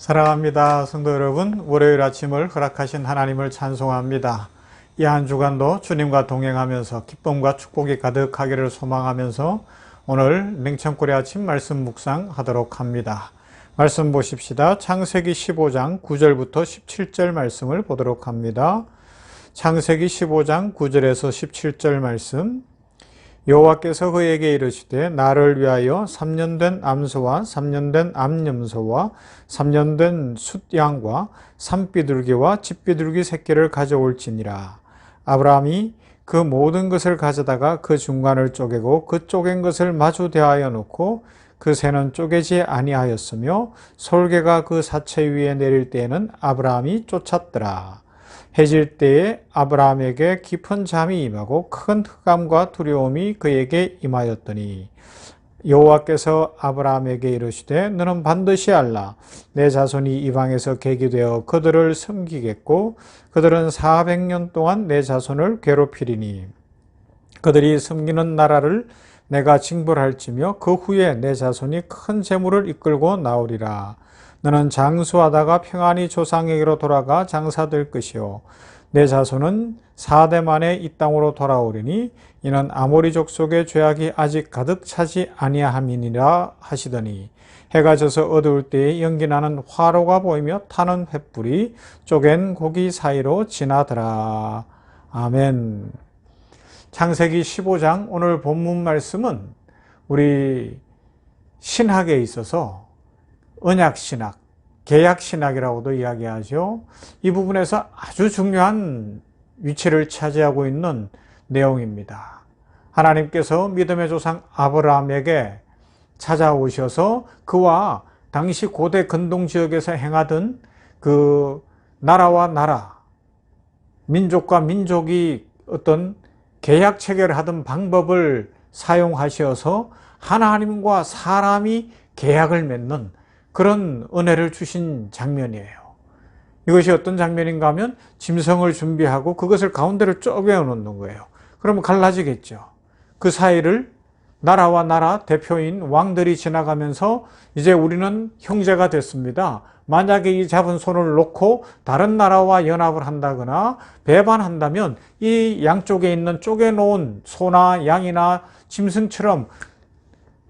사랑합니다. 성도 여러분, 월요일 아침을 허락하신 하나님을 찬송합니다. 이 한 주간도 주님과 동행하면서 기쁨과 축복이 가득하기를 소망하면서 오늘 냉천골의 아침 말씀 묵상하도록 합니다. 말씀 보십시다. 창세기 15장 9절부터 17절 말씀을 보도록 합니다. 창세기 15장 9절에서 17절 말씀. 여호와께서 그에게 이르시되 나를 위하여 3년 된 암소와 3년 된 암염소와 3년 된 숫양과 산비둘기와 집비둘기 새끼를 가져올지니라. 아브라함이 그 모든 것을 가져다가 그 중간을 쪼개고 그 쪼갠 것을 마주 대하여 놓고 그 새는 쪼개지 아니하였으며 솔개가 그 사체 위에 내릴 때에는 아브라함이 쫓았더라. 해질 때에 아브라함에게 깊은 잠이 임하고 큰 흑암과 두려움이 그에게 임하였더니 여호와께서 아브라함에게 이르시되 너는 반드시 알라. 내 자손이 이방에서 객이 되어 그들을 섬기겠고 그들은 400년 동안 내 자손을 괴롭히리니 그들이 섬기는 나라를 내가 징벌할지며 그 후에 내 자손이 큰 재물을 이끌고 나오리라. 너는 장수하다가 평안히 조상에게로 돌아가 장사될 것이요 내 자손은 4대 만에 이 땅으로 돌아오리니 이는 아모리 족속의 죄악이 아직 가득 차지 아니함이니라 하시더니 해가 져서 어두울 때에 연기나는 화로가 보이며 타는 횃불이 쪼갠 고기 사이로 지나더라. 아멘. 창세기 15장 오늘 본문 말씀은 우리 신학에 있어서 언약신학, 계약신학이라고도 이야기하죠. 이 부분에서 아주 중요한 위치를 차지하고 있는 내용입니다. 하나님께서 믿음의 조상 아브라함에게 찾아오셔서 그와 당시 고대 근동 지역에서 행하던 그 나라와 나라, 민족과 민족이 어떤 계약 체결을 하던 방법을 사용하셔서 하나님과 사람이 계약을 맺는 그런 은혜를 주신 장면이에요. 이것이 어떤 장면인가 하면 짐승을 준비하고 그것을 가운데를 쪼개어 놓는 거예요. 그러면 갈라지겠죠. 그 사이를 나라와 나라 대표인 왕들이 지나가면서 이제 우리는 형제가 됐습니다. 만약에 이 잡은 손을 놓고 다른 나라와 연합을 한다거나 배반한다면 이 양쪽에 있는 쪼개놓은 소나 양이나 짐승처럼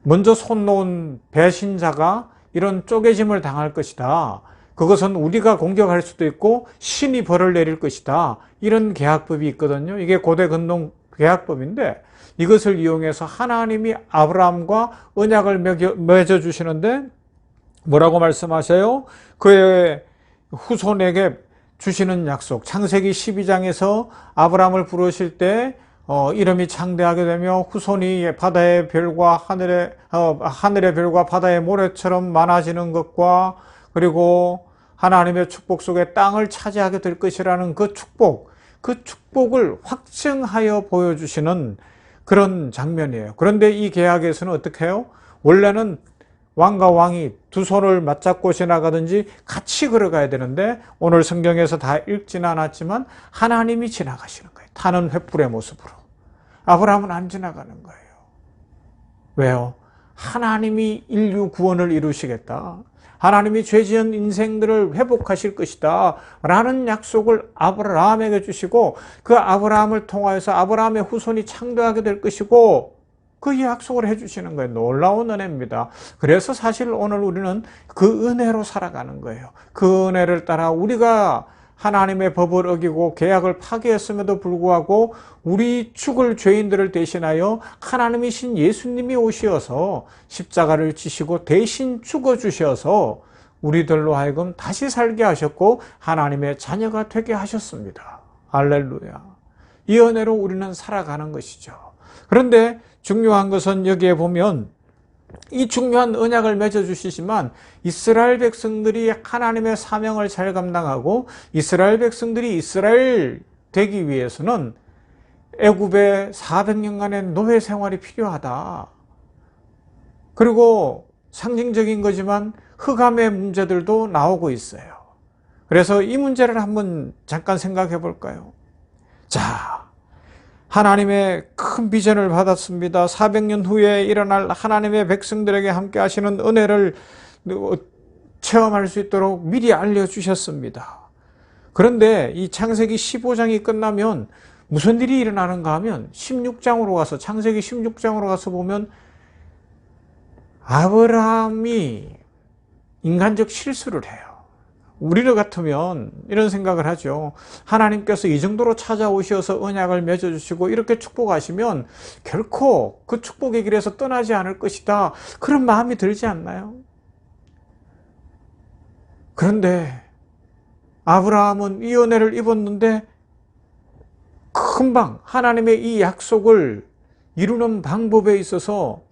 먼저 손 놓은 배신자가 이런 쪼개짐을 당할 것이다. 그것은 우리가 공격할 수도 있고 신이 벌을 내릴 것이다. 이런 계약법이 있거든요. 이게 고대 근동 계약법인데 이것을 이용해서 하나님이 아브라함과 언약을 맺어주시는데 뭐라고 말씀하셔요? 그의 후손에게 주시는 약속. 창세기 12장에서 아브라함을 부르실 때 이름이 창대하게 되며 후손이 바다의 별과 하늘의 별과 바다의 모래처럼 많아지는 것과 그리고 하나님의 축복 속에 땅을 차지하게 될 것이라는 그 축복을 확증하여 보여주시는 그런 장면이에요. 그런데 이 계약에서는 어떻게 해요? 원래는 왕과 왕이 두 손을 맞잡고 지나가든지 같이 걸어가야 되는데 오늘 성경에서 다 읽지는 않았지만 하나님이 지나가시는 거예요. 타는 횃불의 모습으로. 아브라함은 안 지나가는 거예요. 왜요? 하나님이 인류 구원을 이루시겠다. 하나님이 죄지은 인생들을 회복하실 것이다. 라는 약속을 아브라함에게 주시고 그 아브라함을 통하여서 아브라함의 후손이 창대하게 될 것이고 그 약속을 해주시는 거예요. 놀라운 은혜입니다. 그래서 사실 오늘 우리는 그 은혜로 살아가는 거예요. 그 은혜를 따라 우리가 하나님의 법을 어기고 계약을 파괴했음에도 불구하고 우리 죽을 죄인들을 대신하여 하나님이신 예수님이 오셔서 십자가를 지시고 대신 죽어주셔서 우리들로 하여금 다시 살게 하셨고 하나님의 자녀가 되게 하셨습니다. 할렐루야. 이 은혜로 우리는 살아가는 것이죠. 그런데 중요한 것은 여기에 보면 이 중요한 언약을 맺어주시지만 이스라엘 백성들이 하나님의 사명을 잘 감당하고 이스라엘 백성들이 이스라엘 되기 위해서는 애굽의 400년간의 노예 생활이 필요하다. 그리고 상징적인 거지만 흑암의 문제들도 나오고 있어요. 그래서 이 문제를 한번 잠깐 생각해 볼까요? 자, 하나님의 큰 비전을 받았습니다. 400년 후에 일어날 하나님의 백성들에게 함께 하시는 은혜를 체험할 수 있도록 미리 알려주셨습니다. 그런데 이 창세기 15장이 끝나면 무슨 일이 일어나는가 하면 16장으로 가서, 창세기 16장으로 가서 보면 아브라함이 인간적 실수를 해요. 우리를 같으면 이런 생각을 하죠. 하나님께서 이 정도로 찾아오셔서 언약을 맺어주시고 이렇게 축복하시면 결코 그 축복의 길에서 떠나지 않을 것이다, 그런 마음이 들지 않나요? 그런데 아브라함은 이 은혜를 입었는데 금방 하나님의 이 약속을 이루는 방법에 있어서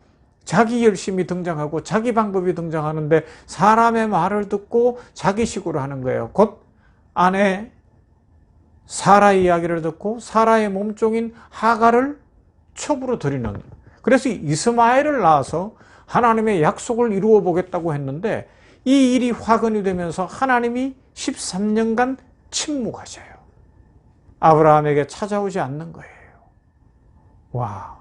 자기 열심이 등장하고 자기 방법이 등장하는데, 사람의 말을 듣고 자기식으로 하는 거예요. 곧 아내 사라의 이야기를 듣고 사라의 몸종인 하갈을 첩으로 들이는, 그래서 이스마엘을 낳아서 하나님의 약속을 이루어 보겠다고 했는데 이 일이 화근이 되면서 하나님이 13년간 침묵하셔요. 아브라함에게 찾아오지 않는 거예요. 와,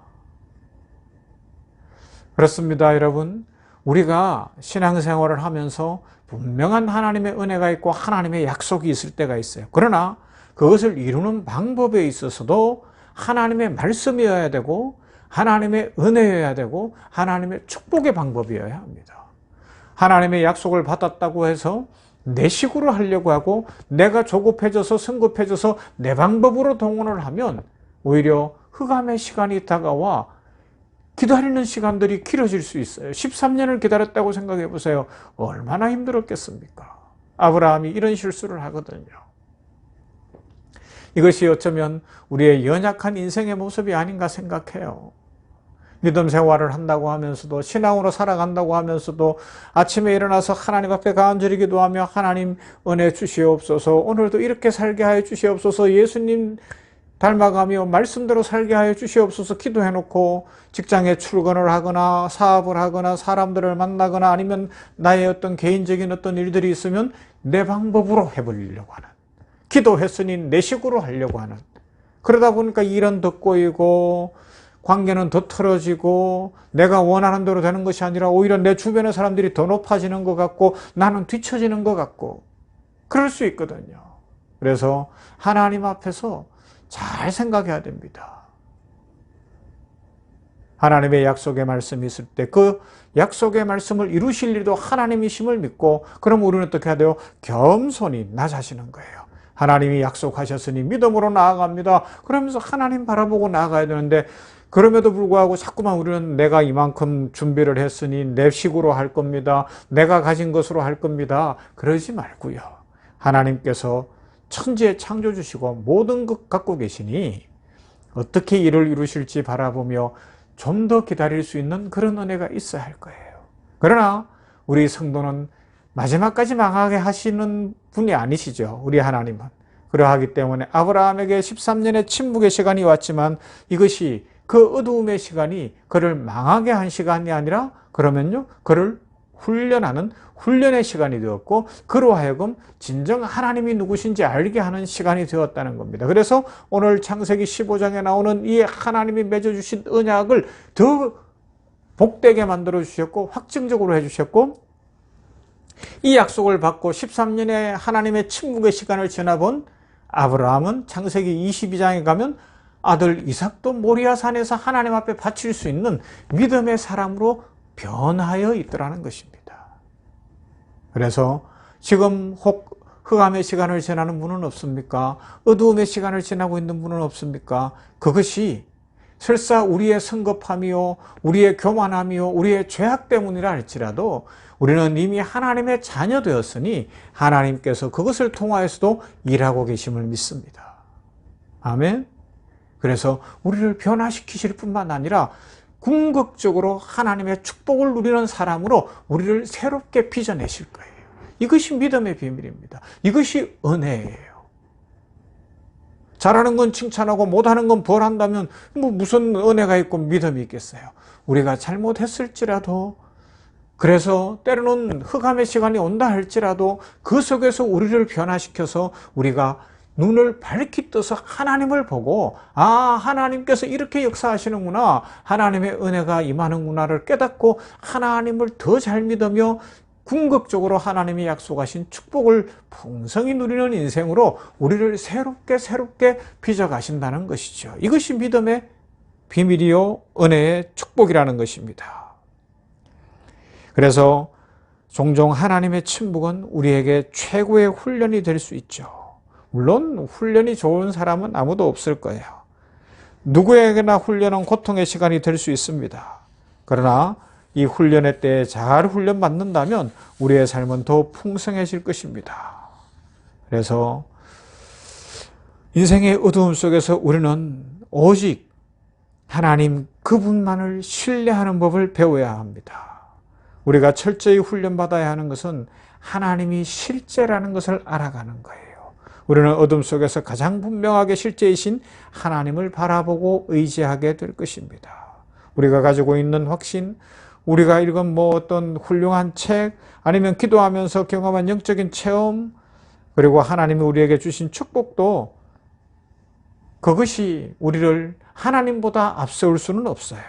그렇습니다, 여러분. 우리가 신앙생활을 하면서 분명한 하나님의 은혜가 있고 하나님의 약속이 있을 때가 있어요. 그러나 그것을 이루는 방법에 있어서도 하나님의 말씀이어야 되고 하나님의 은혜여야 되고 하나님의 축복의 방법이어야 합니다. 하나님의 약속을 받았다고 해서 내 식으로 하려고 하고 내가 조급해져서 성급해져서 내 방법으로 동원을 하면 오히려 흑암의 시간이 다가와 기다리는 시간들이 길어질 수 있어요. 13년을 기다렸다고 생각해 보세요. 얼마나 힘들었겠습니까? 아브라함이 이런 실수를 하거든요. 이것이 어쩌면 우리의 연약한 인생의 모습이 아닌가 생각해요. 믿음 생활을 한다고 하면서도, 신앙으로 살아간다고 하면서도 아침에 일어나서 하나님 앞에 간절히 기도하며 하나님 은혜 주시옵소서, 오늘도 이렇게 살게 하여 주시옵소서, 예수님 닮아가며 말씀대로 살게 하여 주시옵소서 기도해놓고 직장에 출근을 하거나 사업을 하거나 사람들을 만나거나 아니면 나의 어떤 개인적인 어떤 일들이 있으면 내 방법으로 해보려고 하는, 기도했으니 내 식으로 하려고 하는, 그러다 보니까 일은 더 꼬이고 관계는 더 틀어지고 내가 원하는 대로 되는 것이 아니라 오히려 내 주변의 사람들이 더 높아지는 것 같고 나는 뒤처지는 것 같고 그럴 수 있거든요. 그래서 하나님 앞에서 잘 생각해야 됩니다. 하나님의 약속의 말씀이 있을 때 그 약속의 말씀을 이루실 일도 하나님이심을 믿고, 그럼 우리는 어떻게 해야 돼요? 겸손히 낮아지는 거예요. 하나님이 약속하셨으니 믿음으로 나아갑니다. 그러면서 하나님 바라보고 나아가야 되는데, 그럼에도 불구하고 자꾸만 우리는 내가 이만큼 준비를 했으니 내 식으로 할 겁니다, 내가 가진 것으로 할 겁니다, 그러지 말고요. 하나님께서 천지에 창조주시고 모든 것 갖고 계시니 어떻게 일을 이루실지 바라보며 좀 더 기다릴 수 있는 그런 은혜가 있어야 할 거예요. 그러나 우리 성도는 마지막까지 망하게 하시는 분이 아니시죠. 우리 하나님은. 그러하기 때문에 아브라함에게 13년의 침묵의 시간이 왔지만 이것이 그 어두움의 시간이 그를 망하게 한 시간이 아니라 그러면요, 그를 훈련하는 훈련의 시간이 되었고 그로 하여금 진정 하나님이 누구신지 알게 하는 시간이 되었다는 겁니다. 그래서 오늘 창세기 15장에 나오는 이 하나님이 맺어주신 언약을 더 복되게 만들어 주셨고 확증적으로 해주셨고, 이 약속을 받고 13년의 하나님의 침묵의 시간을 지나본 아브라함은 창세기 22장에 가면 아들 이삭도 모리아산에서 하나님 앞에 바칠 수 있는 믿음의 사람으로 변하여 있더라는 것입니다. 그래서 지금 혹 흑암의 시간을 지나는 분은 없습니까? 어두움의 시간을 지나고 있는 분은 없습니까? 그것이 설사 우리의 성급함이요, 우리의 교만함이요, 우리의 죄악 때문이라 할지라도 우리는 이미 하나님의 자녀 되었으니 하나님께서 그것을 통하여서도 일하고 계심을 믿습니다. 아멘. 그래서 우리를 변화시키실 뿐만 아니라 궁극적으로 하나님의 축복을 누리는 사람으로 우리를 새롭게 빚어내실 거예요. 이것이 믿음의 비밀입니다. 이것이 은혜예요. 잘하는 건 칭찬하고 못하는 건 벌한다면 무슨 은혜가 있고 믿음이 있겠어요. 우리가 잘못했을지라도, 그래서 때로는 흑암의 시간이 온다 할지라도 그 속에서 우리를 변화시켜서 우리가 눈을 밝히 떠서 하나님을 보고, 아, 하나님께서 이렇게 역사하시는구나, 하나님의 은혜가 임하는구나를 깨닫고 하나님을 더 잘 믿으며 궁극적으로 하나님이 약속하신 축복을 풍성히 누리는 인생으로 우리를 새롭게 빚어가신다는 것이죠. 이것이 믿음의 비밀이요 은혜의 축복이라는 것입니다. 그래서 종종 하나님의 침묵은 우리에게 최고의 훈련이 될 수 있죠. 물론 훈련이 좋은 사람은 아무도 없을 거예요. 누구에게나 훈련은 고통의 시간이 될 수 있습니다. 그러나 이 훈련의 때에 잘 훈련받는다면 우리의 삶은 더 풍성해질 것입니다. 그래서 인생의 어두움 속에서 우리는 오직 하나님 그분만을 신뢰하는 법을 배워야 합니다. 우리가 철저히 훈련받아야 하는 것은 하나님이 실제라는 것을 알아가는 거예요. 우리는 어둠 속에서 가장 분명하게 실제이신 하나님을 바라보고 의지하게 될 것입니다. 우리가 가지고 있는 확신, 우리가 읽은 어떤 훌륭한 책, 아니면 기도하면서 경험한 영적인 체험, 그리고 하나님이 우리에게 주신 축복도 그것이 우리를 하나님보다 앞세울 수는 없어요.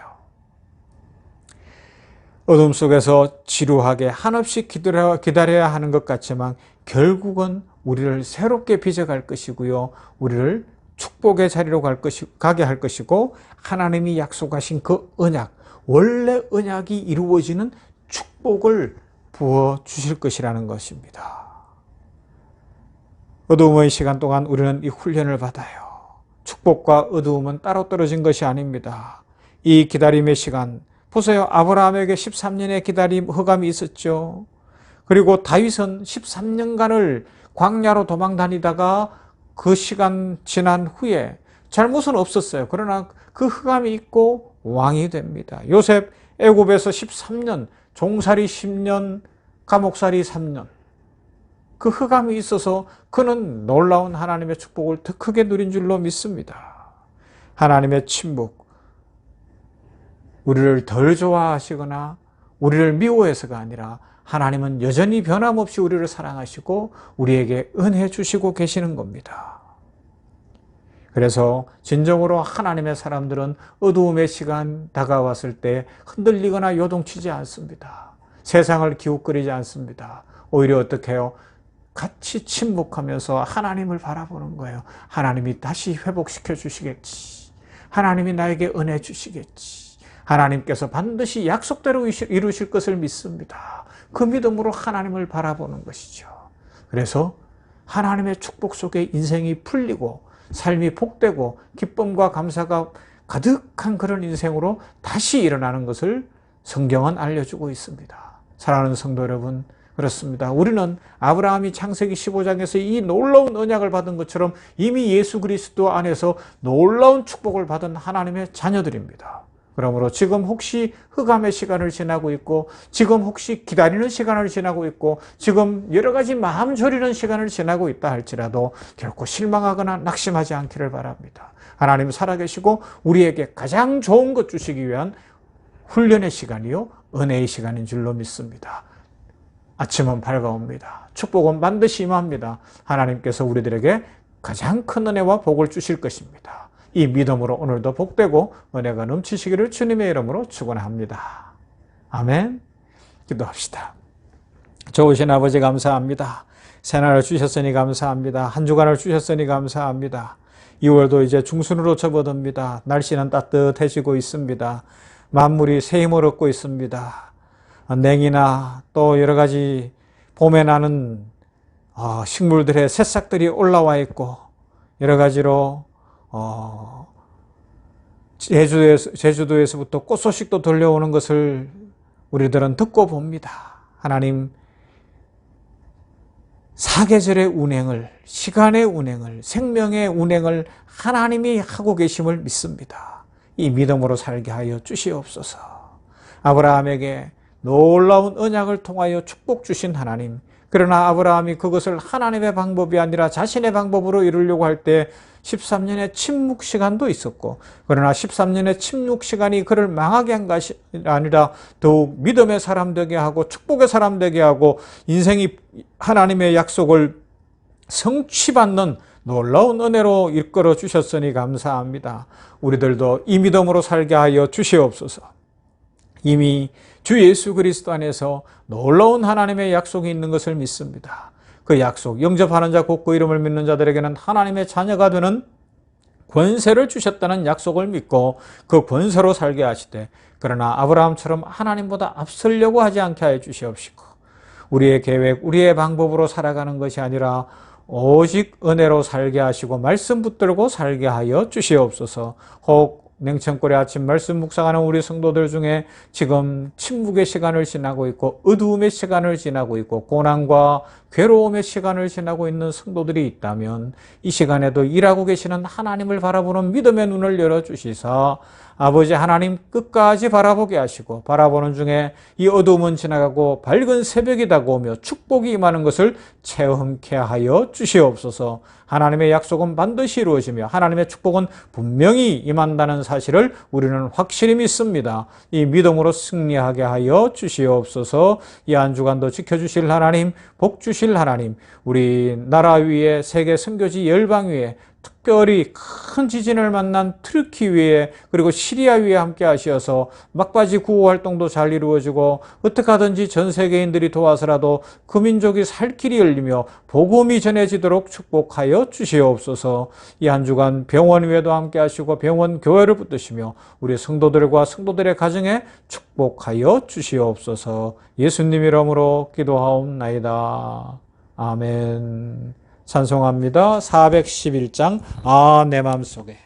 어둠 속에서 지루하게 한없이 기다려야 하는 것 같지만 결국은 우리를 새롭게 빚어갈 것이고요. 우리를 축복의 자리로 가게 할 것이고 하나님이 약속하신 그 언약, 원래 언약이 이루어지는 축복을 부어주실 것이라는 것입니다. 어두움의 시간 동안 우리는 이 훈련을 받아요. 축복과 어두움은 따로 떨어진 것이 아닙니다. 이 기다림의 시간, 보세요. 아브라함에게 13년의 기다림, 허감이 있었죠. 그리고 다윗은 13년간을 광야로 도망 다니다가 그 시간 지난 후에 잘못은 없었어요. 그러나 그 흑암이 있고 왕이 됩니다. 요셉 애굽에서 13년, 종살이 10년, 감옥살이 3년. 그 흑암이 있어서 그는 놀라운 하나님의 축복을 더 크게 누린 줄로 믿습니다. 하나님의 침묵, 우리를 덜 좋아하시거나 우리를 미워해서가 아니라 하나님은 여전히 변함없이 우리를 사랑하시고 우리에게 은혜 주시고 계시는 겁니다. 그래서 진정으로 하나님의 사람들은 어두움의 시간 다가왔을 때 흔들리거나 요동치지 않습니다. 세상을 기웃거리지 않습니다. 오히려 어떻게 해요? 같이 침묵하면서 하나님을 바라보는 거예요. 하나님이 다시 회복시켜 주시겠지. 하나님이 나에게 은혜 주시겠지. 하나님께서 반드시 약속대로 이루실 것을 믿습니다. 그 믿음으로 하나님을 바라보는 것이죠. 그래서 하나님의 축복 속에 인생이 풀리고 삶이 복되고 기쁨과 감사가 가득한 그런 인생으로 다시 일어나는 것을 성경은 알려주고 있습니다. 사랑하는 성도 여러분, 그렇습니다. 우리는 아브라함이 창세기 15장에서 이 놀라운 언약을 받은 것처럼 이미 예수 그리스도 안에서 놀라운 축복을 받은 하나님의 자녀들입니다. 그러므로 지금 혹시 흑암의 시간을 지나고 있고, 지금 혹시 기다리는 시간을 지나고 있고, 지금 여러 가지 마음 졸이는 시간을 지나고 있다 할지라도 결코 실망하거나 낙심하지 않기를 바랍니다. 하나님 살아계시고 우리에게 가장 좋은 것 주시기 위한 훈련의 시간이요, 은혜의 시간인 줄로 믿습니다. 아침은 밝아옵니다. 축복은 반드시 임합니다. 하나님께서 우리들에게 가장 큰 은혜와 복을 주실 것입니다. 이 믿음으로 오늘도 복되고 은혜가 넘치시기를 주님의 이름으로 축원합니다. 아멘. 기도합시다. 좋으신 아버지 감사합니다. 새날을 주셨으니 감사합니다. 한 주간을 주셨으니 감사합니다. 2월도 이제 중순으로 접어듭니다. 날씨는 따뜻해지고 있습니다. 만물이 새 힘을 얻고 있습니다. 냉이나 또 여러 가지 봄에 나는 식물들의 새싹들이 올라와 있고 여러 가지로 제주도에서부터 꽃 소식도 들려오는 것을 우리들은 듣고 봅니다. 하나님, 사계절의 운행을, 시간의 운행을, 생명의 운행을 하나님이 하고 계심을 믿습니다. 이 믿음으로 살게 하여 주시옵소서. 아브라함에게 놀라운 언약을 통하여 축복 주신 하나님, 그러나 아브라함이 그것을 하나님의 방법이 아니라 자신의 방법으로 이루려고 할 때 13년의 침묵 시간도 있었고, 그러나 13년의 침묵 시간이 그를 망하게 한 것이 아니라 더욱 믿음의 사람 되게 하고 축복의 사람 되게 하고 인생이 하나님의 약속을 성취받는 놀라운 은혜로 이끌어 주셨으니 감사합니다. 우리들도 이 믿음으로 살게 하여 주시옵소서. 이미 주 예수 그리스도 안에서 놀라운 하나님의 약속이 있는 것을 믿습니다. 그 약속, 영접하는 자 곧 그 이름을 믿는 자들에게는 하나님의 자녀가 되는 권세를 주셨다는 약속을 믿고 그 권세로 살게 하시되, 그러나 아브라함처럼 하나님보다 앞서려고 하지 않게 하여 주시옵시고, 우리의 계획, 우리의 방법으로 살아가는 것이 아니라 오직 은혜로 살게 하시고 말씀 붙들고 살게 하여 주시옵소서. 혹 냉천골의 아침 말씀 묵상하는 우리 성도들 중에 지금 침묵의 시간을 지나고 있고 어두움의 시간을 지나고 있고 고난과 괴로움의 시간을 지나고 있는 성도들이 있다면, 이 시간에도 일하고 계시는 하나님을 바라보는 믿음의 눈을 열어주시사 아버지 하나님 끝까지 바라보게 하시고, 바라보는 중에 이 어두움은 지나가고 밝은 새벽이 다가오며 축복이 임하는 것을 체험케 하여 주시옵소서. 하나님의 약속은 반드시 이루어지며 하나님의 축복은 분명히 임한다는 사실을 우리는 확실히 믿습니다. 이 믿음으로 승리하게 하여 주시옵소서. 이 한 주간도 지켜주실 하나님, 복 주실 하나님, 우리 나라 위에, 세계 선교지 열방 위에, 특별히 큰 지진을 만난 트르키 위에, 그리고 시리아 위에 함께 하시어서 막바지 구호 활동도 잘 이루어지고 어떻게 하든지 전 세계인들이 도와서라도 그 민족이 살 길이 열리며 복음이 전해지도록 축복하여 주시옵소서. 이 한 주간 병원 위에도 함께 하시고 병원 교회를 붙드시며 우리 성도들과 성도들의 가정에 축복하여 주시옵소서. 예수님 이름으로 기도하옵나이다. 아멘. 찬송합니다. 411장 내 맘속에.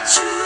주